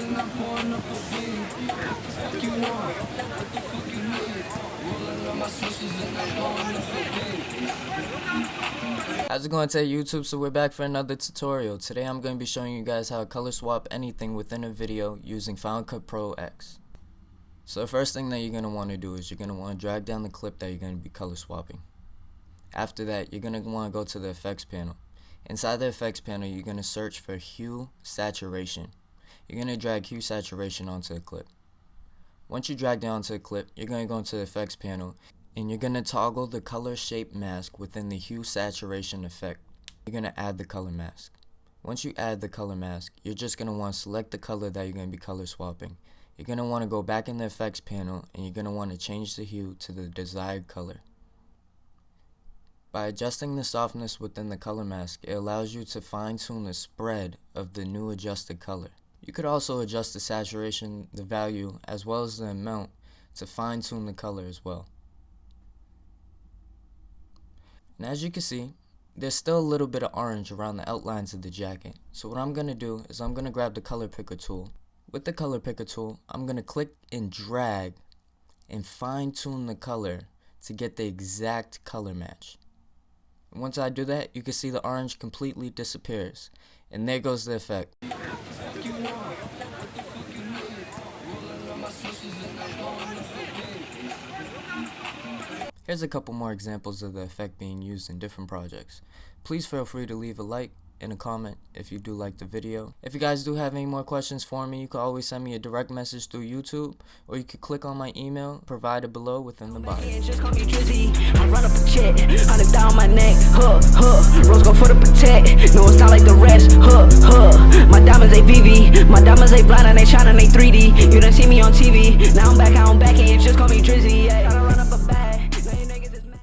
How's it going today, YouTube? So we're back for another tutorial. Today I'm going to be showing you guys how to color swap anything within a video using Final Cut Pro X. So the first thing that you're going to want to do is you're going to want to drag down the clip that you're going to be color swapping. After that, you're going to want to go to the effects panel. Inside the effects panel, you're going to search for hue saturation. You're going to drag hue saturation onto the clip. Once you drag down to the clip, you're going to go into the effects panel and you're going to toggle the color shape mask within the hue saturation effect. You're going to add the color mask. Once you add the color mask, you're just going to want to select the color that you're going to be color swapping. You're going to want to go back in the effects panel and you're going to want to change the hue to the desired color. By adjusting the softness within the color mask, it allows you to fine-tune the spread of the new adjusted color. You could also adjust the saturation, the value, as well as the amount to fine-tune the color as well. And as you can see, there's still a little bit of orange around the outlines of the jacket. So what I'm going to do is I'm going to grab the color picker tool. With the color picker tool, I'm going to click and drag and fine-tune the color to get the exact color match. And once I do that, you can see the orange completely disappears. And there goes the effect. Here's a couple more examples of the effect being used in different projects. Please feel free to leave a like and a comment if you do like the video. If you guys do have any more questions for me, you can always send me a direct message through YouTube, or you can click on my email provided below within the bio. Just call me Drizzy. I run up a check, 100 down my neck, Rose go for the protect. No, it's not like the rest, My diamonds they VV, my diamonds they blind and they shine and they 3D. You done see me on TV, now I'm back and just call me Drizzy. Yeah.